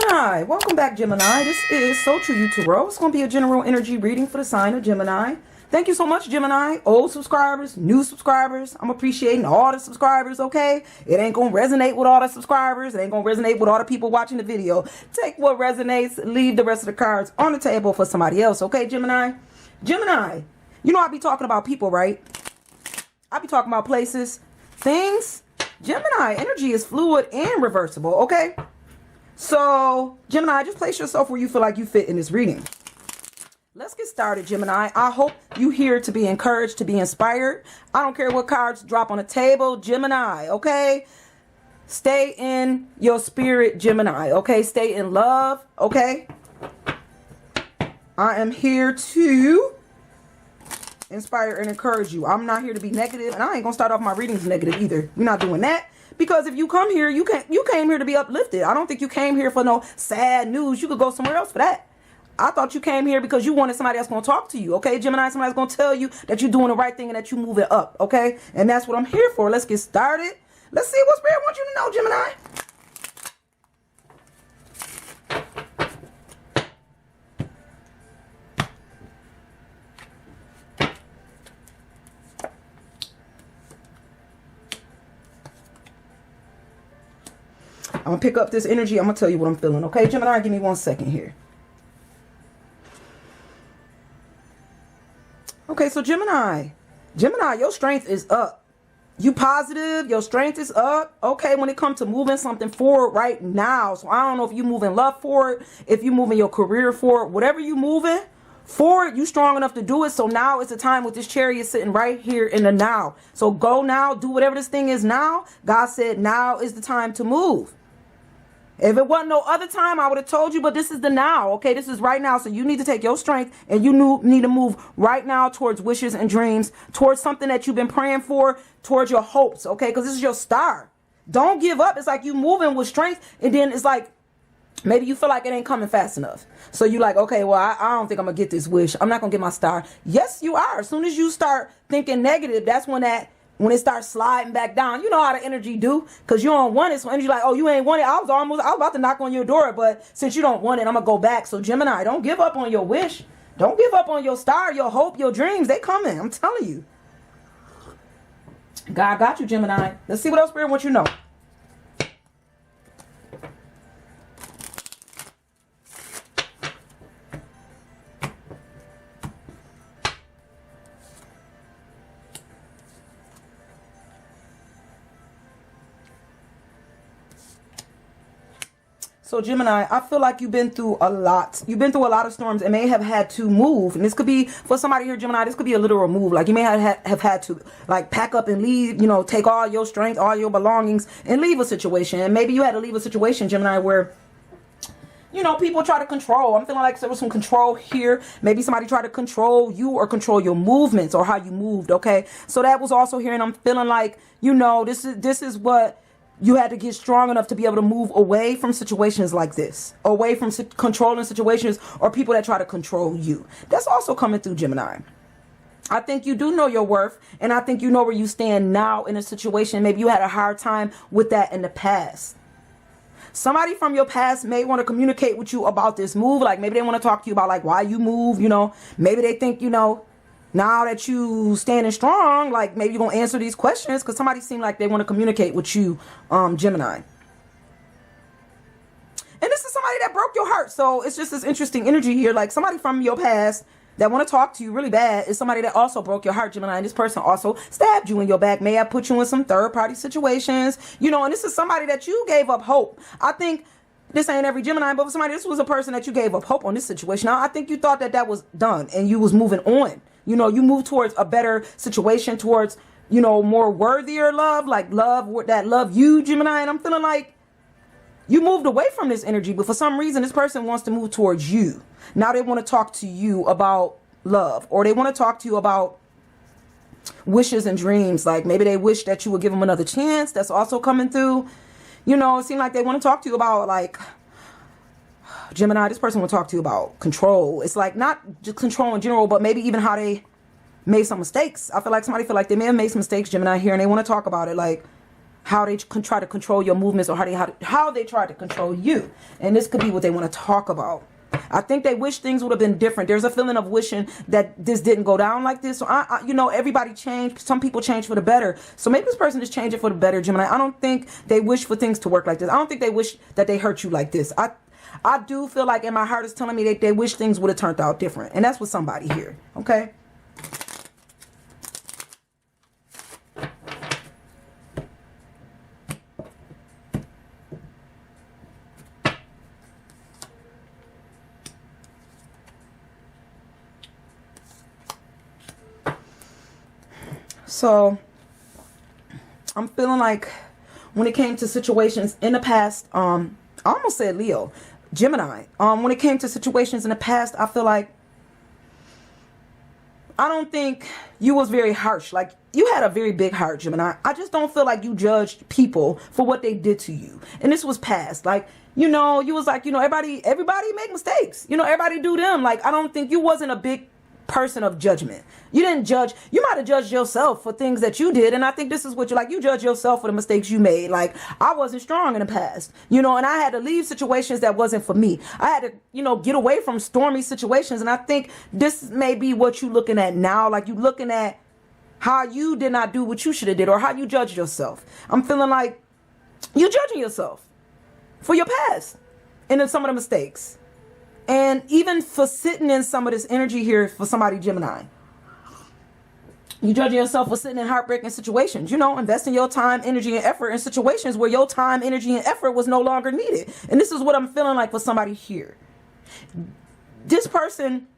Gemini, welcome back, Gemini. This is So True You Tarot. It's going to be a general energy reading for the sign of Gemini. Thank you so much, Gemini. Old subscribers, new subscribers. I'm appreciating all the subscribers, okay? It ain't going to resonate with all the subscribers. It ain't going to resonate with all the people watching the video. Take what resonates, leave the rest of the cards on the table for somebody else, okay, Gemini? Gemini, you know I be talking about people, right? I be talking about places, things. Gemini, energy is fluid and reversible, okay? So, Gemini, just place yourself where you feel like you fit in this reading. Let's get started, Gemini. I hope you here to be encouraged, to be inspired. I don't care what cards drop on the table, Gemini, okay? Stay in your spirit, Gemini, okay? Stay in love, okay? I am here to inspire and encourage you. I'm not here to be negative, and I ain't gonna start off my readings negative either. We're not doing that. Because if you come here, you came here to be uplifted. I don't think you came here for no sad news. You could go somewhere else for that. I thought you came here because you wanted somebody else going to talk to you, okay? Gemini, somebody's going to tell you that you're doing the right thing and that you're moving up, okay? And that's what I'm here for. Let's get started. Let's see what Spirit wants you to know, Gemini. I'm going to pick up this energy. I'm going to tell you what I'm feeling. Okay, Gemini, give me 1 second here. Okay, so Gemini, your strength is up. You positive. Your strength is up. Okay, when it comes to moving something forward right now. So I don't know if you moving love forward, if you moving your career forward, whatever you moving forward, you strong enough to do it. So now is the time with this Chariot sitting right here in the now. So go now, do whatever this thing is now. God said now is the time to move. If it wasn't no other time, I would have told you, but this is the now, okay? This is right now, so you need to take your strength and you need to move right now towards wishes and dreams, towards something that you've been praying for, towards your hopes, okay? Because this is your star. Don't give up. It's like you moving with strength, and then it's like maybe you feel like it ain't coming fast enough. So you're like, okay, well, I don't think I'm going to get this wish. I'm not going to get my star. Yes, you are. As soon as you start thinking negative, that's when it starts sliding back down. You know how the energy do, because you don't want it. So energy like, oh, you ain't want it. I was about to knock on your door, but since you don't want it, I'm gonna go back. So Gemini, don't give up on your wish. Don't give up on your star, your hope, your dreams. They coming. I'm telling you. God got you, Gemini. Let's see what else Spirit wants you to know. So Gemini, I feel like you've been through a lot. You've been through a lot of storms and may have had to move. And this could be, for somebody here, Gemini, this could be a literal move. Like you may have had to like pack up and leave, you know, take all your strength, all your belongings and leave a situation. And maybe you had to leave a situation, Gemini, where, you know, people try to control. I'm feeling like there was some control here. Maybe somebody tried to control you or control your movements or how you moved, okay? So that was also here. And I'm feeling like, you know, this is what you had to get strong enough to be able to move away from situations like this, away from controlling situations or people that try to control you. That's also coming through, Gemini. I think you do know your worth, and I think you know where you stand now in a situation. Maybe you had a hard time with that in the past. Somebody from your past may want to communicate with you about this move. Like maybe they want to talk to you about like why you move, you know. Maybe they think, you know, now that you standing strong, like maybe you're going to answer these questions because somebody seemed like they want to communicate with you, Gemini. And this is somebody that broke your heart. So it's just this interesting energy here. Like somebody from your past that want to talk to you really bad is somebody that also broke your heart, Gemini. And this person also stabbed you in your back, may have put you in some third party situations, you know, and this is somebody that you gave up hope. I think this ain't every Gemini, but for somebody, this was a person that you gave up hope on this situation. Now, I think you thought that was done and you was moving on. You know, you move towards a better situation, towards, you know, more worthier love, like love that love you, Gemini. And I'm feeling like you moved away from this energy, but for some reason, this person wants to move towards you. Now they want to talk to you about love, or they want to talk to you about wishes and dreams. Like maybe they wish that you would give them another chance. That's also coming through. You know, it seems like they want to talk to you about like, Gemini, this person will talk to you about control. It's like not just control in general, but maybe even how they made some mistakes. I feel like somebody feel like they may have made some mistakes, Gemini, here, and they want to talk about it. Like how they can try to control your movements, or how they try to control you. And this could be what they want to talk about. I think they wish things would have been different. There's a feeling of wishing that this didn't go down like this. So you know, everybody changed. Some people change for the better. So maybe this person is changing for the better, Gemini. I don't think they wish for things to work like this. I don't think they wish that they hurt you like this. I do feel like in my heart is telling me that they wish things would have turned out different. And that's with somebody here. Okay. So I'm feeling like when it came to situations in the past, I almost said Leo, Gemini. When it came to situations in the past, I feel like I don't think you was very harsh. Like, you had a very big heart, Gemini. I just don't feel like you judged people for what they did to you. And this was past. Like, you know, you was like, you know, everybody make mistakes. You know, everybody do them. Like, I don't think you wasn't a big person of judgment. You didn't judge. You might have judged yourself for things that you did, and I think this is what you judge yourself for the mistakes you made. Like, I wasn't strong in the past, you know, and I had to leave situations that wasn't for me. I had to, you know, get away from stormy situations, and I think this may be what you looking at now. Like, you looking at how you did not do what you should have did, or how you judged yourself. I'm feeling like you judging yourself for your past and then some of the mistakes. And even for sitting in some of this energy here for somebody, Gemini. You judging yourself for sitting in heartbreaking situations. You know, investing your time, energy, and effort in situations where your time, energy, and effort was no longer needed. And this is what I'm feeling like for somebody here. This person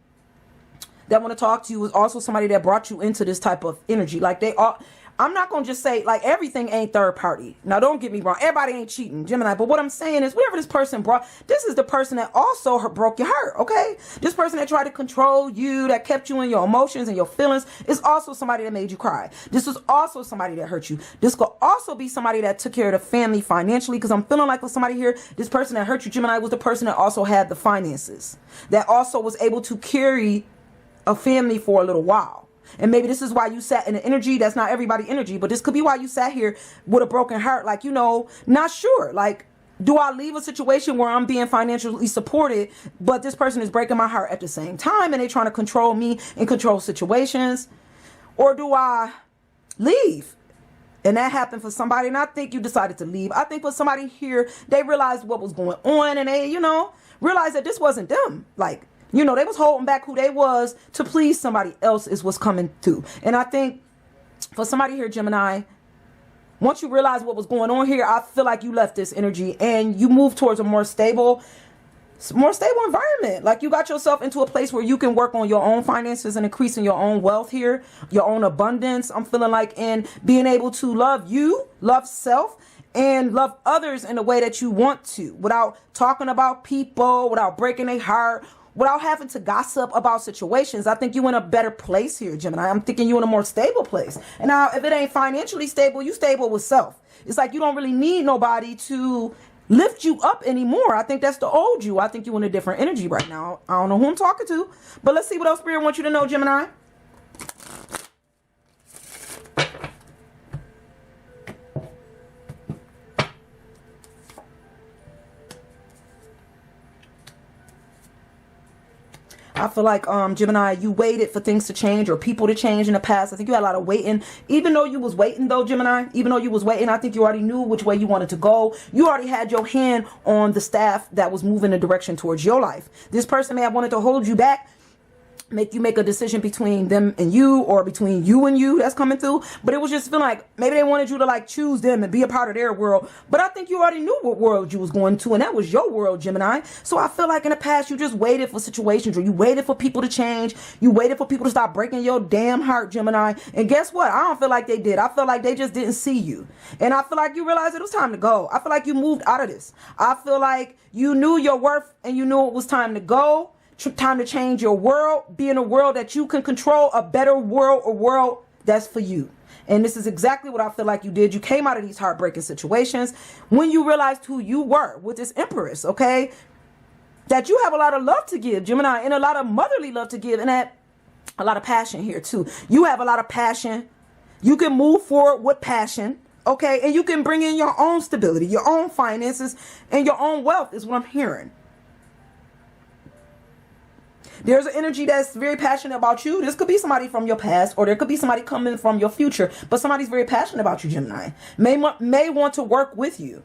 that want to talk to you is also somebody that brought you into this type of energy. Like, they are... I'm not going to just say, like, everything ain't third party. Now, don't get me wrong. Everybody ain't cheating, Gemini. But what I'm saying is, whatever this person brought, this is the person that also broke your heart, okay? This person that tried to control you, that kept you in your emotions and your feelings, is also somebody that made you cry. This was also somebody that hurt you. This could also be somebody that took care of the family financially, because I'm feeling like for somebody here, this person that hurt you, Gemini, was the person that also had the finances, that also was able to carry a family for a little while. And maybe this is why you sat in an energy that's not everybody energy, but this could be why you sat here with a broken heart. Like, you know, not sure. Like, do I leave a situation where I'm being financially supported, but this person is breaking my heart at the same time, and they trying to control me and control situations? Or do I leave? And that happened for somebody, and I think you decided to leave. I think for somebody here, they realized what was going on, and they, you know, realized that this wasn't them. Like, you know, they was holding back who they was to please somebody else is what's coming through. And I think for somebody here, Gemini, once you realize what was going on here, I feel like you left this energy and you moved towards a more stable environment. Like, you got yourself into a place where you can work on your own finances and increasing your own wealth here, your own abundance. I'm feeling like in being able to love you, love self, and love others in the way that you want to, without talking about people, without breaking their heart, without having to gossip about situations. I think you in a better place here, Gemini. I'm thinking you in a more stable place. And now, if it ain't financially stable, you stable with self. It's like you don't really need nobody to lift you up anymore. I think that's the old you. I think you in a different energy right now. I don't know who I'm talking to, but let's see what else Spirit wants you to know, Gemini. I feel like, Gemini, you waited for things to change or people to change in the past. I think you had a lot of waiting. Even though you was waiting, though, Gemini, even though you was waiting, I think you already knew which way you wanted to go. You already had your hand on the staff that was moving the direction towards your life. This person may have wanted to hold you back, make you make a decision between them and you, or between you and you that's coming through. But it was just feeling like maybe they wanted you to like choose them and be a part of their world. But I think you already knew what world you was going to, and that was your world, Gemini. So I feel like in the past you just waited for situations, or you waited for people to change. You waited for people to stop breaking your damn heart, Gemini. And guess what? I don't feel like they did. I feel like they just didn't see you. And I feel like you realized it was time to go. I feel like you moved out of this. I feel like you knew your worth and you knew it was time to go. Time to change your world, be in a world that you can control, a better world, a world that's for you. And this is exactly what I feel like you did. You came out of these heartbreaking situations when you realized who you were with this Empress, okay? That you have a lot of love to give, Gemini, and a lot of motherly love to give, and that a lot of passion here too. You have a lot of passion. You can move forward with passion, Okay, and you can bring in your own stability, your own finances, and your own wealth is what I'm hearing. There's an energy that's very passionate about you. This could be somebody from your past, or there could be somebody coming from your future, but somebody's very passionate about you, Gemini. May want to work with you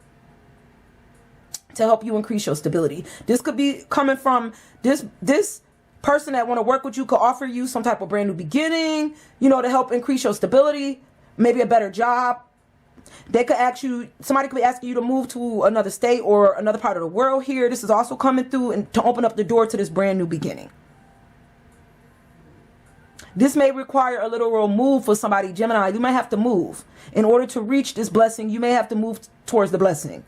to help you increase your stability. This could be coming from this person that want to work with you, could offer you some type of brand new beginning, you know, to help increase your stability, maybe a better job. They could ask you, somebody could be asking you to move to another state or another part of the world here. This is also coming through and to open up the door to this brand new beginning. This may require a literal move for somebody, Gemini. You may have to move. In order to reach this blessing, you may have to move towards the blessing.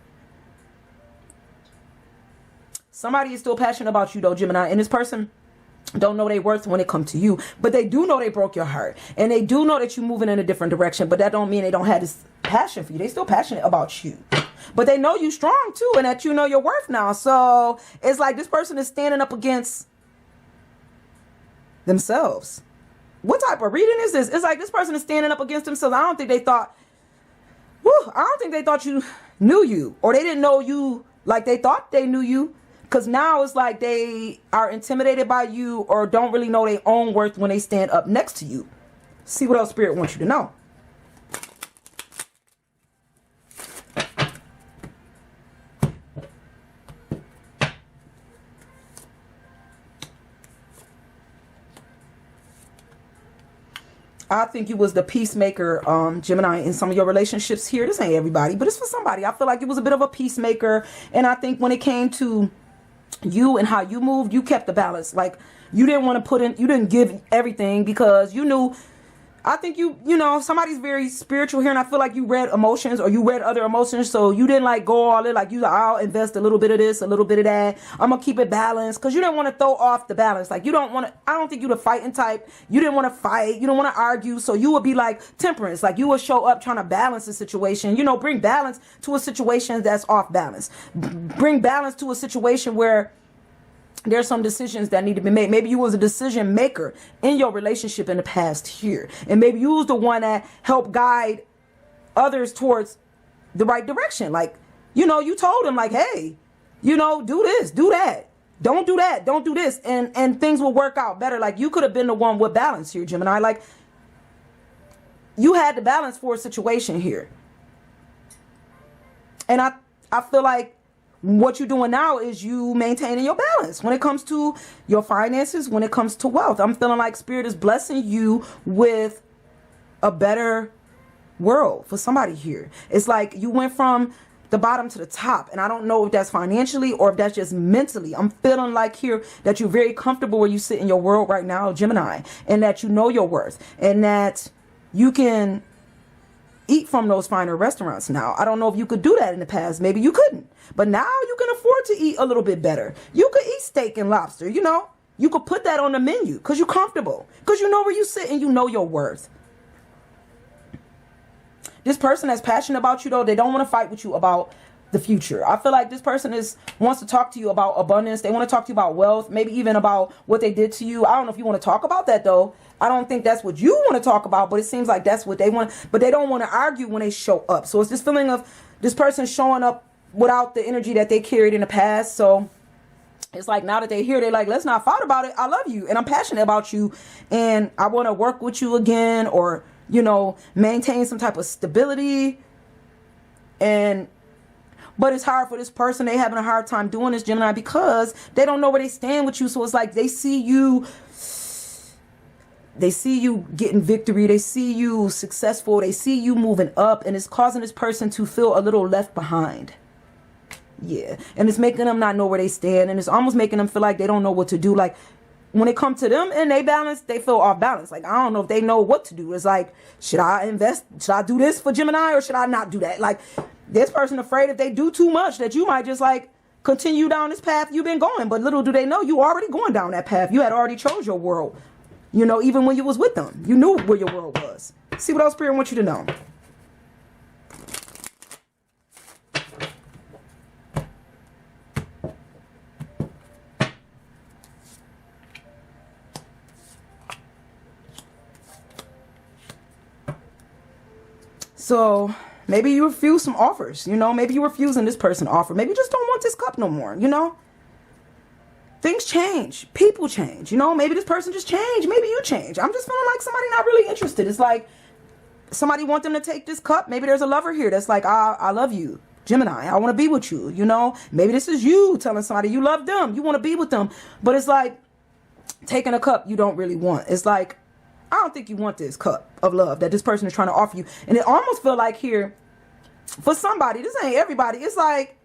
Somebody is still passionate about you though, Gemini, and this person don't know their worth when it comes to you, but they do know they broke your heart, and they do know that you're moving in a different direction, but that don't mean they don't have this passion for you. They still passionate about you, but they know you strong too, and that you know your worth now. So it's like this person is standing up against themselves. What type of reading is this? It's like this person is standing up against themselves. I don't think they thought you knew you, or they didn't know you like they thought they knew you. Because now it's like they are intimidated by you, or don't really know their own worth when they stand up next to you. See what else Spirit wants you to know. I think you was the peacemaker, Gemini, in some of your relationships here. This ain't everybody, but it's for somebody. I feel like it was a bit of a peacemaker. And I think when it came to you and how you moved, you kept the balance. Like, you didn't want to you didn't give everything, because you knew, I think you know, somebody's very spiritual here, and I feel like you read emotions, or you read other emotions, so you didn't like go all in, like I'll invest a little bit of this, a little bit of that, I'm gonna keep it balanced, because you didn't want to throw off the balance. Like, you don't want to, I don't think you the fighting type. You didn't want to fight, you don't want to argue, so you would be like temperance. Like, you would show up trying to balance the situation, you know, bring balance to a situation that's off balance, bring balance to a situation where there's some decisions that need to be made. Maybe you was a decision maker in your relationship in the past here, and maybe you was the one that helped guide others towards the right direction. Like, you know, you told them like, hey, you know, do this, do that, don't do that, don't do this, and things will work out better. Like, you could have been the one with balance here, Gemini. Like, you had the balance for a situation here, and I feel like what you're doing now is you maintaining your balance when it comes to your finances, when it comes to wealth. I'm feeling like Spirit is blessing you with a better world for somebody here. It's like you went from the bottom to the top, and I don't know if that's financially or if that's just mentally. I'm feeling like here that you're very comfortable where you sit in your world right now, Gemini, and that you know your worth, and that you can eat from those finer restaurants now. I don't know if you could do that in the past. Maybe you couldn't. But now you can afford to eat a little bit better. You could eat steak and lobster, you know. You could put that on the menu because you're comfortable. Because you know where you sit and you know your worth. This person that's passionate about you, though, they don't want to fight with you about the future. I feel like this person wants to talk to you about abundance. They want to talk to you about wealth, maybe even about what they did to you. I don't know if you want to talk about that, though. I don't think that's what you want to talk about, but it seems like that's what they want. But they don't want to argue when they show up. So it's this feeling of this person showing up without the energy that they carried in the past. So it's like now that they're here, they're like, let's not fight about it. I love you and I'm passionate about you and I want to work with you again, or, you know, maintain some type of stability. But it's hard for this person. They having a hard time doing this, Gemini, because they don't know where they stand with you. So it's like they see you getting victory. They see you successful. They see you moving up, and it's causing this person to feel a little left behind. Yeah. And it's making them not know where they stand, and it's almost making them feel like they don't know what to do. Like, when it comes to them and they balance, they feel off balance. Like, I don't know if they know what to do. It's like, should I invest? Should I do this for Gemini, or should I not do that? Like, this person afraid if they do too much that you might just like continue down this path you've been going. But little do they know you already going down that path. You had already chose your world. You know, even when you was with them, you knew where your world was. See what else Spirit wants you to know. So Maybe you refuse some offers, you know. Maybe you refusing this person offer. Maybe you just don't want this cup no more, you know. Things change. People change, you know. Maybe this person just changed. Maybe you change. I'm just feeling like somebody not really interested. It's like somebody want them to take this cup. Maybe there's a lover here that's like, I love you, Gemini. I want to be with you, you know. Maybe this is you telling somebody you love them. You want to be with them. But it's like taking a cup you don't really want. It's like, I don't think you want this cup of love that this person is trying to offer you. And it almost feel like here, for somebody, this ain't everybody. It's like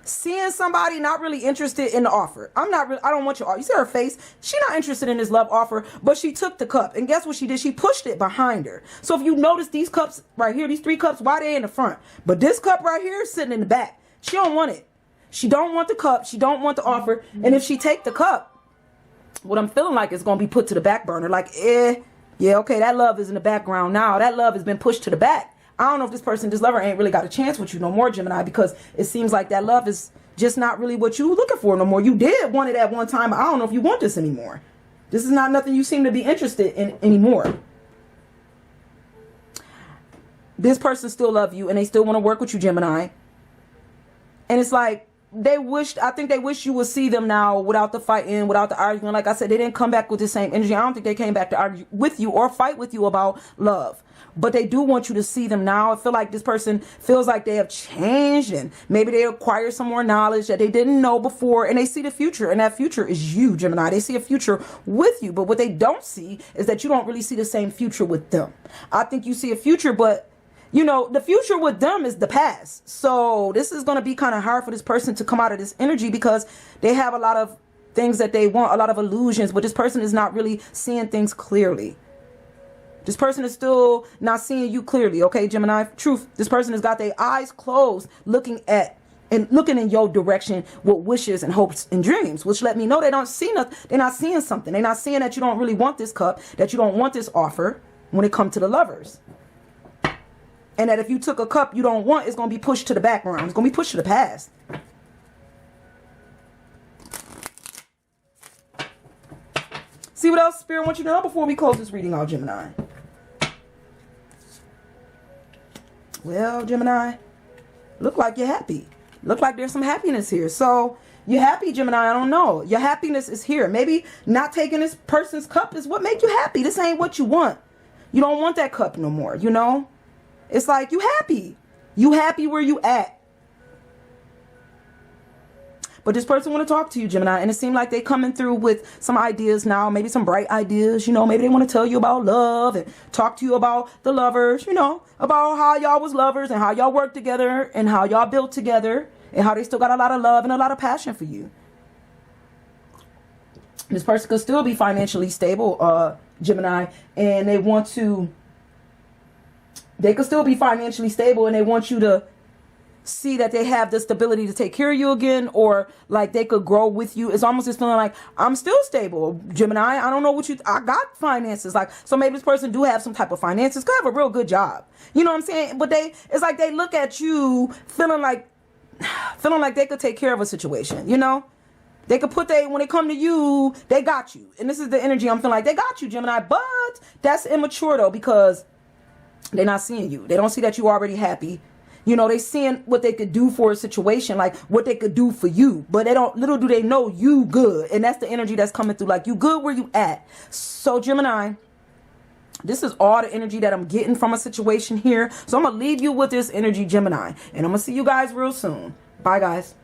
seeing somebody not really interested in the offer. I don't want your offer. You see her face? She not interested in this love offer, but she took the cup. And guess what she did? She pushed it behind her. So if you notice these cups right here, these 3 cups, why they in the front? But this cup right here is sitting in the back. She don't want it. She don't want the cup. She don't want the offer. And if she take the cup, what I'm feeling like is going to be put to the back burner. Like, yeah, okay, that love is in the background now. That love has been pushed to the back. I don't know if this lover ain't really got a chance with you no more, Gemini, because it seems like that love is just not really what you looking for no more. You did want it at one time, but I don't know if you want this anymore. This is not nothing you seem to be interested in anymore. This person still love you and they still want to work with you, Gemini. And it's like, I think they wish you would see them now without the fighting, without the arguing. Like I said, they didn't come back with the same energy. I don't think they came back to argue with you or fight with you about love. But they do want you to see them now. I feel like this person feels like they have changed and maybe they acquire some more knowledge that they didn't know before, and they see the future, and that future is you, Gemini. They see a future with you, but what they don't see is that you don't really see the same future with them. I think you see a future, but you know, the future with them is the past. So this is going to be kind of hard for this person to come out of this energy because they have a lot of things that they want, a lot of illusions, but this person is not really seeing things clearly. This person is still not seeing you clearly, okay, Gemini? Truth, this person has got their eyes closed looking in your direction with wishes and hopes and dreams, which let me know they don't see nothing. They're not seeing something. They're not seeing that you don't really want this cup, that you don't want this offer when it comes to the lovers. And that if you took a cup you don't want, it's going to be pushed to the background. It's going to be pushed to the past. See what else Spirit wants you to know before we close this reading out, Gemini? Well, Gemini, look like you're happy. Look like there's some happiness here. So you're happy, Gemini. I don't know. Your happiness is here. Maybe not taking this person's cup is what make you happy. This ain't what you want. You don't want that cup no more, you know? It's like you happy. You happy where you at. But this person want to talk to you, Gemini, and it seemed like they coming through with some ideas now, maybe some bright ideas, you know, maybe they want to tell you about love and talk to you about the lovers, you know, about how y'all was lovers and how y'all worked together and how y'all built together and how they still got a lot of love and a lot of passion for you. This person could still be financially stable, Gemini, and they could still be financially stable and they want you to see that they have the stability to take care of you again, or like they could grow with you. It's almost just feeling like I'm still stable, Gemini. I don't know I got finances. Like, so maybe this person do have some type of finances, could have a real good job. You know what I'm saying? But it's like they look at you feeling like they could take care of a situation, you know? They could when they come to you, they got you. And this is the energy I'm feeling like they got you, Gemini. But that's immature though, because they're not seeing you. They don't see that you already happy. You know, they seeing what they could do for a situation, like what they could do for you. But little do they know you good. And that's the energy that's coming through. Like, you good where you at. So, Gemini, this is all the energy that I'm getting from a situation here. So I'm going to leave you with this energy, Gemini. And I'm going to see you guys real soon. Bye, guys.